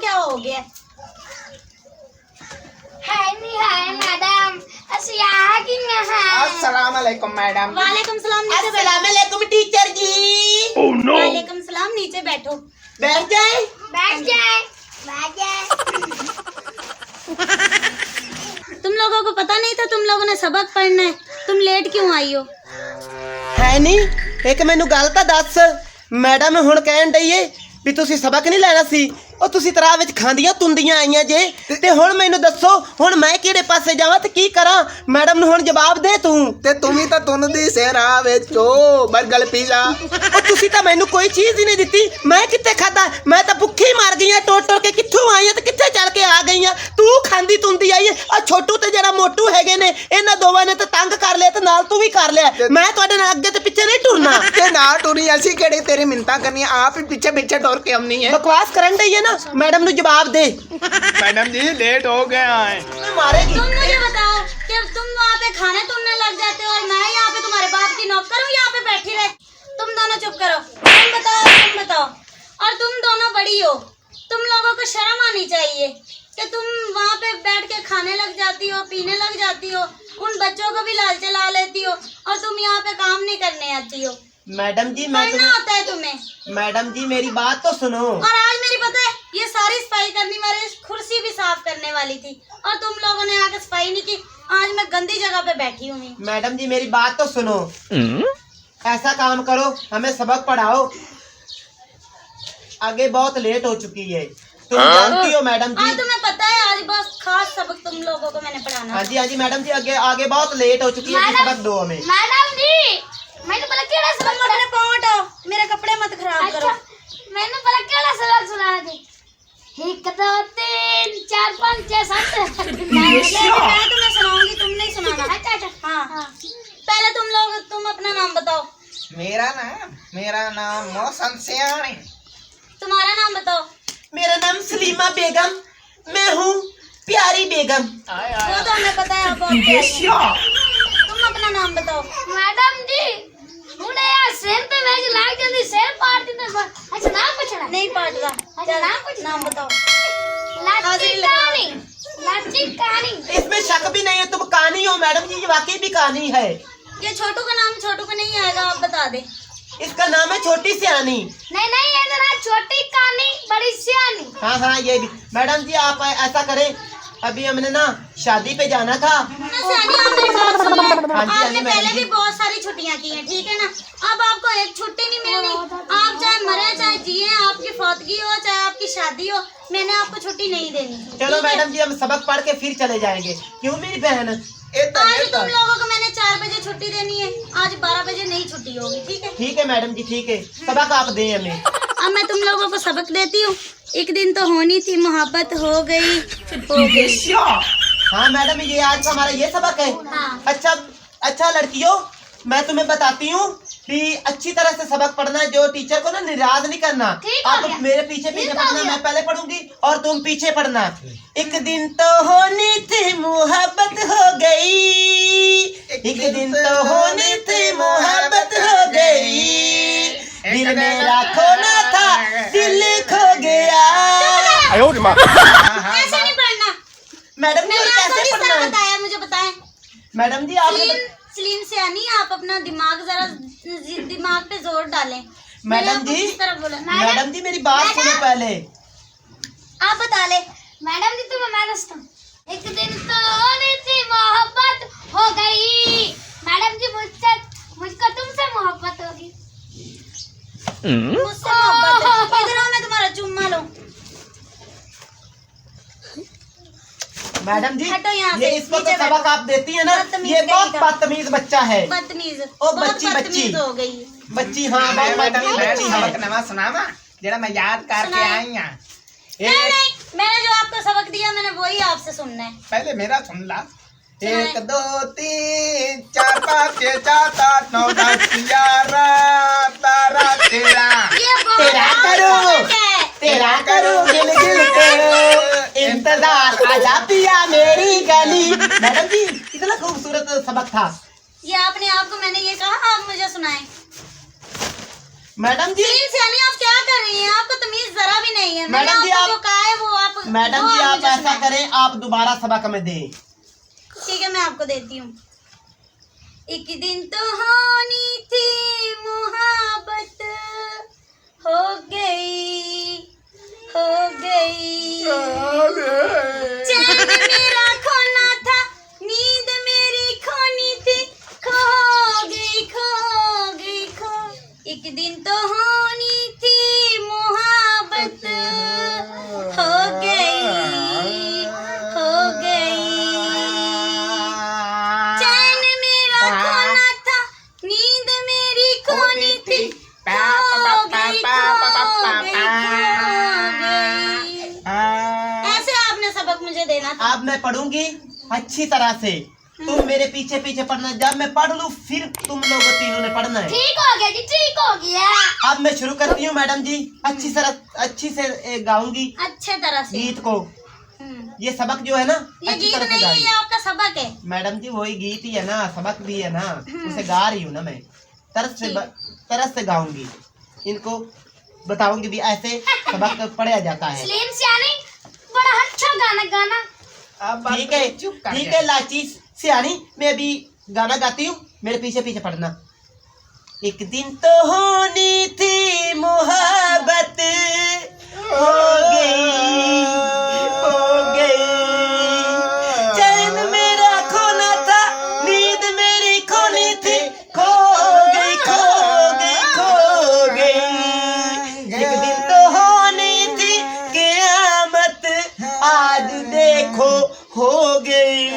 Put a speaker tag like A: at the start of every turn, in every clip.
A: क्या हो गया?
B: हाय मैडम,
C: अस्सलाम वालेकुम मैडम।
A: वालेकुम सलाम, नीचे बैठो।
C: अस्सलाम वालेकुम टीचर जी।
A: वालेकुम सलाम, नीचे बैठो।
C: बैठ जाए।
A: तुम लोगों को पता नहीं था तुम लोगों ने सबक पढ़ना है, तुम लेट क्यों आई हो?
C: है नहीं एक मैनू गल तां दस, मैडम हुण कहण डई ए भी तुसीं सबक नहीं लेना सी, ਉਹ ਤੁਸੀਂ ਤਰਾ ਵਿੱਚ ਖਾਂਦੀਆਂ ਤੁੰਦੀਆਂ ਆਈਆਂ ਜੇ ਤੇ ਹੁਣ ਮੈਨੂੰ ਦੱਸੋ ਹੁਣ ਮੈਂ ਕਿਹੜੇ ਪਾਸੇ ਜਾਵਾਂ ਤੇ ਕੀ ਕਰਾਂ? ਮੈਡਮ ਨੂੰ ਹੁਣ ਜਵਾਬ ਦੇ ਤੂੰ।
D: ਤੇ ਤੂੰ ਵੀ ਤਾਂ ਤੁੰਦੀ ਸਿਰਾ ਵਿੱਚੋ ਬਰਗਰ ਪੀਜ਼ਾ।
C: ਉਹ ਤੁਸੀਂ ਤਾਂ ਮੈਨੂੰ ਕੋਈ ਚੀਜ਼ ਹੀ ਨਹੀਂ ਦਿੱਤੀ, ਮੈਂ ਕਿੱਥੇ ਖਾਦਾ? ਮੈਂ ਤਾਂ ਭੁੱਖੀ ਮਰ ਗਈ ਆ, ਟੁੱਟ ਟੁੱਟ ਕੇ ਕਿੱਥੋਂ ਆਈ ਆ ਤੇ ਕਿੱਥੇ ਚੱਲ ਕੇ ਆ ਗਈ ਆ? ਤੂੰ ਖਾਂਦੀ ਤੁੰਦੀ ਆਈ ਆ ਛੋਟੂ ਤੇ ਜਿਹੜਾ ਮੋਟੂ ਹੈਗੇ ਨੇ, ਇਹਨਾਂ ਦੋਵਾਂ ਨੇ ਤਾਂ ਤੰਗ ਕਰ ਲਿਆ ਤੇ ਨਾਲ ਤੂੰ ਵੀ ਕਰ ਲਿਆ। ਮੈਂ ਤੁਹਾਡੇ ਨਾਲ ਅੱਗੇ ਤੇ ਪਿੱਛੇ ਨਹੀਂ ਟੁਰਨਾ।
D: ਤੇ ਨਾ ਟੁਰੀ ਅਸੀਂ ਕਿਹੜੀ ਤੇਰੀ ਮਿੰਤਾ ਕਰਨੀ, ਆਪ ਹੀ ਪਿੱਛੇ ਪਿੱਛੇ ਟੁਰ ਕੇ ਆਉਣੀ ਹੈ।
C: बकवास करन डई है ना, मैडम नु जवाब दे।
D: मैडम जी लेट हो गया है।
C: मारेगी।
A: तुम मुझे बताओ कि तुम वहाँ पे खाने तुमने लग जाते हो और मैं यहाँ पे तुम्हारे बाप की नौकर हूँ, यहाँ पे बैठी रहे। तुम दोनों चुप करो। तुम बताओ और तुम दोनों बड़ी हो, तुम लोगों को शर्म आनी चाहिए कि तुम वहाँ पे बैठ के खाने लग जाती हो, पीने लग जाती हो, उन बच्चों को भी लाल चला लेती हो और तुम यहाँ पे काम नहीं करने आती हो।
C: मैडम जी मैं
A: करना होता है तुम्हें।
C: मैडम जी मेरी बात तो सुनो।
A: और आज मेरी पता है ये सारी सफाई करनी वाली कुर्सी भी साफ करने वाली थी और तुम लोगों ने आके सफाई नहीं की। आज मैं गंदी जगह पे बैठी हुई।
C: मैडम जी मेरी बात तो सुनो। ऐसा काम करो, हमें सबक पढ़ाओ, आगे बहुत लेट हो चुकी है, तुम जानती हो मैडम जी।
A: आज तुम्हें पता है आज बहुत खास सबक तुम लोगों को मैंने पढ़ाना।
C: हाँ जी मैडम जी, आगे आगे बहुत लेट हो चुकी है, सबक दो हमें।
B: मैडम जी मैंने बोला केड़ा सबक
A: तुम अपने पाँव हटाओ, मेरे कपड़े मत खराब करो।
B: मैंने बोला केड़ा सबक सुना दे। 1 2 3 4 5 6 7
A: मैं तुम्हें सुनाऊंगी, तुम नहीं सुनाना।
B: अच्छा
A: हाँ पहले तुम अपना नाम बताओ।
D: मेरा नाम मौसम सियानी।
A: तुम्हारा नाम बताओ।
C: मेरा नाम सलीमा बेगम, मैं हूँ प्यारी बेगम।
A: वो तो हमें पता है आप बहुत प्यारी हैं। तुम अपना नाम बताओ।
B: मैडम जी मुंडे यार सिर पे वेज लाग जल्दी सिर पार्टी में अच्छा नाम पूछना
A: नहीं पाटदा।
B: अच्छा नाम पूछना
A: नाम बताओ।
B: लाची कहानी
C: इसमें शक भी नहीं है, तुम कहानी हो मैडम जी, ये वाकई भी कहानी है।
A: ये छोटू का नाम छोटू को नहीं आएगा, आप बता दे।
C: इसका नाम है छोटी सियानी।
B: नहीं ये जरा छोटी कहानी बड़ी सियानी।
C: हाँ ये भी। मैडम जी आप ऐसा करें, अभी हमने ना शादी पे जाना था।
A: सियानी आप मेरी बात सुन लो।
C: हाँ जी,
A: आपने
C: मैडम
A: पहले
C: जी।
A: भी बहुत सारी छुट्टियां की हैं, ठीक है ना? अब आपको एक छुट्टी नहीं मिलनी। आप चाहे मरे चाहे जिए, आपकी फौतगी हो चाहे आपकी शादी हो, मैंने आपको छुट्टी नहीं देनी।
C: चलो
A: ठीक है?
C: मैडम जी हम सबक पढ़ के फिर चले जाएंगे, क्यों मेरी बहन?
A: आज तुम लोगों को मैंने 4 बजे छुट्टी देनी है, आज 12 बजे नहीं छुट्टी होगी, ठीक है?
C: ठीक है मैडम जी, ठीक है, सबक आप दें हमें।
A: अब मैं तुम लोगों को सबक देती हूँ। एक दिन तो होनी थी मोहब्बत, हो गई।
C: हाँ मैडम ये आज का हमारा ये सबक है।
A: हाँ।
C: अच्छा लड़कियों, मैं तुम्हें बताती हूँ कि अच्छी तरह से सबक पढ़ना, जो टीचर को ना निराश नहीं करना।
B: ठीक हो
C: आप
B: गया।
C: मेरे पीछे
B: ठीक हो
C: पढ़ना,
B: गया।
C: मैं पहले पढ़ूंगी और तुम पीछे पढ़ना। एक दिन तो होनी थी मोहब्बत हो गई, एक दिन तो होनी थी मोहब्बत हो गई, दिल मेरा खोना था दिल खो गया।
A: ऐसे नहीं पढ़ना।
C: मैडम जी
A: मैंने
C: और
A: आपको
C: कैसे
A: किस
C: पढ़ना
A: तरह
C: है?
A: बताया, मुझे बताएं।
C: मैडम जी आपने
A: सलीम से आनी, आप अपना दिमाग जरा दिमाग पे जोर डालें। मैंने
C: मैडम
A: आपको
C: जी
A: किस तरह बोला?
C: मैडम जी मेरी बात सुनो पहले।
A: आप बता ले।
B: मैडम जी तुम्हें मैं दसता हूँ। एक दिन तो होनी थी मोहब्बत हो गई। मैडम जी मुझको तुमसे मोहब्बत होगी।
A: मुझसे मोहब्बत है। इधर आओ, मैं तुम्हारा चुम्मा लूं।
C: मैडम जी
A: हटो यहाँ
C: ये
A: से,
C: इसको तो
A: नीचे बैठो।
C: सबक आप देती है ना,
A: बदतमीज
C: ये बहुत
A: कहीं का।
C: बदतमीज बच्चा है।
A: बदतमीज।
C: ओ,
A: बहुत
C: बच्ची।
A: बदतमीज हो गई।
C: बच्ची हाँ बहुत बदतमीज बच्ची
D: सबक
C: है।
D: नवा सुनावा जेड़ा मैं याद करके
A: सुनाए।
D: आई हां।
A: नहीं मैंने जो आपको सबक दिया मैंने वही आपसे सुनना है।
D: पहले मेरा सुन ला।
A: सुनाए।
D: 1 2 3 4 5 6 7 8 9 10 11 12 13।
A: ये बहुत
C: तेरा
A: बड़ा
C: करो।
A: सबक है।
C: तेरा करो गिल गिल के इंतजार, आजा पिया मेरी गली। मैडम जी कितना खूबसूरत सबक था।
A: ये अपने आप को मैंने ये कहा, आप मुझे सुनाएं।
C: मैडम जी
A: सियानी आप क्या कर रही हैं? आपको तमीज जरा भी नहीं है। मैंने
C: मैडम जी,
A: आपको
C: आप-
A: जो कहा है वो
C: मैडम जी
A: वो
C: आप
A: मुझे
C: ऐसा
A: सुनाए।
C: करें, आप दोबारा सबक में दें।
A: ठीक है, मैं आपको देती हूँ। एक दिन तो होनी थी मुहब्बत, हो गई, हो गई। चैन मेरा खोना था, नींद मेरी खोनी थी, खो गई, खो गई, खो। एक दिन तो होनी थी मुहब्बत, हो गई, हो गई। चैन मेरा खोना था, नींद मेरी खोनी थी, खो गई, खो गई, खो गई। ऐसे आपने सबक मुझे देना था।
C: अब मैं पढ़ूंगी अच्छी तरह से, तुम मेरे पीछे पीछे पढ़ना। जब मैं पढ़ लूँ फिर तुम लोगों तीनों ने पढ़ना है।
B: ठीक हो गया जी, ठीक हो गया।
C: अब मैं शुरू करती हूँ मैडम जी। अच्छी से गाऊंगी
A: अच्छे तरह से।
C: गीत को।
A: हम्म।
C: ये सबक जो है ना
A: ये
C: अच्छी
A: गीत
C: तरह से
A: नहीं है,
C: गाएंगे।
A: ये आपका सबक है।
C: मैडम जी वही गीत ही है ना, सबक भी है ना, उसे गा रही हूँ ना मैं। तरस से गाऊंगी, इनको बताऊंगी भी ऐसे सबक पढ़ा जाता है।
B: सलीम सियानी बड़ा अच्छा गाना गाना।
D: अब
C: ठीक है,
D: चुप कर
C: ठीक
D: गया।
C: है लाची सियानी, मैं अभी गाना गाती हूँ, मेरे पीछे पीछे पढ़ना। एक दिन तो होनी थी मोहब्बत, हो गई, हो गई। चैन मेरा खोना था, नींद मेरी खोनी थी, खो गई, खो गई, खो गई। एक दिन तो होनी थी क़यामत, आज देखो हो गई।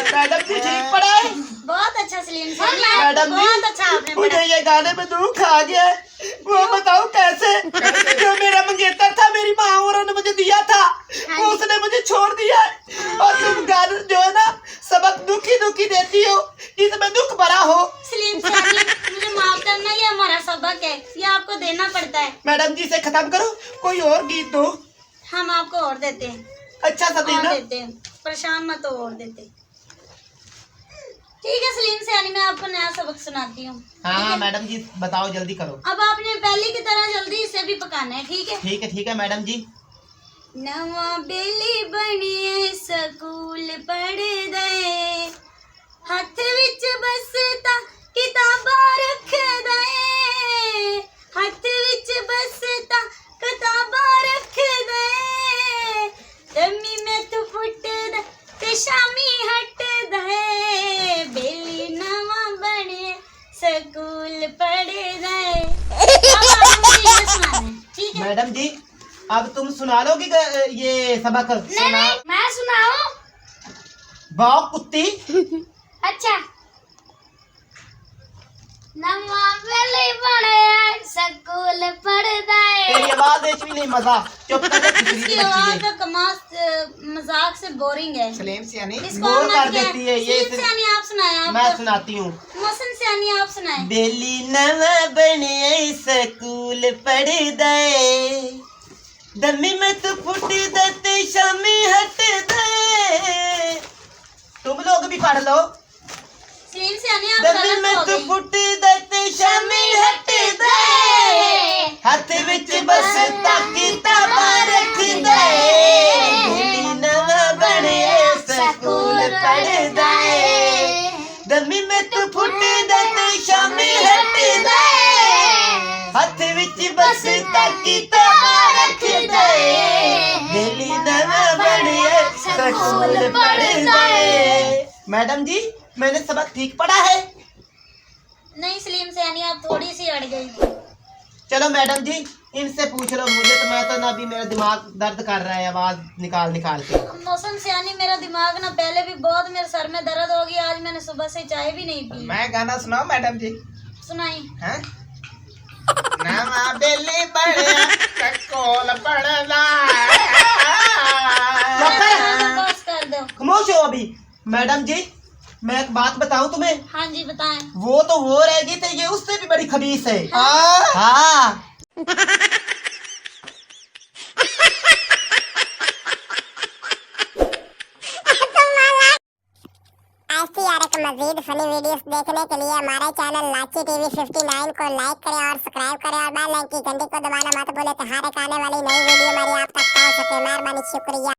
C: मैडम जी ठीक पढ़ा है?
A: बहुत अच्छा सलीम से।
C: मैडम
A: बहुत अच्छा
C: जी
A: आपने
C: मुझे
A: पढ़ा।
C: ये गाने में दुख आ गया है। वो बताओ कैसे? जो मेरा मंगेतर था, मेरी माँ और ने मुझे दिया था, वो उसने मुझे छोड़ दिया है। और तुम गाने जो है ना सबक दुखी दुखी देती हो, इसमें दुख भरा हो।
A: सलीम से मुझे माफ करना, ये हमारा सबक है, ये आपको देना पड़ता है।
C: मैडम जी से खत्म करो, कोई और गीत दो
A: हम आपको और देते हैं,
C: अच्छा सा
A: और
C: देना।
A: देते हैं, परेशान मत हो, और देते। ठीक है सलीम से मैं आपको नया सबक सुनाती हूँ।
C: हाँ मैडम जी बताओ, जल्दी करो।
A: अब आपने पहले की तरह जल्दी इसे भी पकाना है, ठीक है?
C: ठीक है मैडम जी।
A: नवा बेली बनिए स्कूल पढ़ दे, हथ विच बसता किताबां रख दे, हथ विच बसता किताबां रख दे। दमी में तू फुट दे ते शामी हट दे, बेली नवा बने स्कूल पढ़ दे। अब आपको ये सुनाना है, ठीक है?
C: मैडम जी अब तुम सुना लोगी ये सबक?
B: नहीं नहीं, मैं सुनाऊं?
C: बाप कुत्ती।
B: अच्छा। नवा बेली बने स्कूल पढ़दा
C: तेरी
B: है।
C: आवाज में भी नहीं मजा, चुप कर जा, खिचड़ी
A: इसकी
C: की
A: आवाज
C: बच्ची
A: तो कमाल मजाक से बोरिंग है।
D: सलीम सियानी
A: इसको
C: बोर
A: हम
C: कर
A: क्या-
C: देती है ये।
A: सलीम सियानी आप सुनाए,
C: मैं
A: आप
C: सुनाती हूँ।
A: मोहसिन सियानी आप सुनाए।
C: बेली नवा बने स्कूल पढ़ दे, दमी में तू फुट दे शामी हट दे। तुम लोग भी पढ़ लो।
A: सलीम सियानी आप
C: दमी
A: गलत
C: में
A: हो
C: तू
A: गई।
C: फुट दे शामी हट दे, हाथ विच बस किताबां रख दे। बेली नवा बने स्कूल पढ़ दे, दमी में तू फुट दे शामी हट दे, हाथ विच बस किताबां रख दे। बेली नवा बने स्कूल पढ़ दे। मैडम जी मैंने सबक ठीक पढ़ा है?
A: नहीं सलीम सियानी आप थोड़ी सी अड़ गई थी।
C: चलो मैडम जी इनसे पूछ लो, मुझे तो मैं तो ना अभी मेरा दिमाग दर्द कर रहा है आवाज निकाल निकाल के।
A: मोहसिन सियानी मेरा दिमाग ना पहले भी बहुत, मेरे सर में दर्द हो गया, आज मैंने सुबह से चाय भी नहीं पी।
D: मैं गाना सुनाऊं मैडम जी?
A: सुनाई।
D: हैं? नवा बेली बने स्कूल पढ़दा
A: बस कर दो।
C: खामोश हो अभी। मैडम जी मैं एक बात बताऊं तुम्हें,
A: हाँ जी बताएं।
C: वो तो वो रहेगी तो ये उससे भी बड़ी खबीस है। हाँ
E: ऐसी यार मजीद फनी वीडियोस देखने के लिए हमारे चैनल लाची टीवी 59 को लाइक करें और सब्सक्राइब करें और बेल आइकन की घंटी को दबाना मत भूलें, तो हर एक आने वाली नई वीडियो हमारी आप तक पहुंच सके। मेहरबानी, शुक्रिया।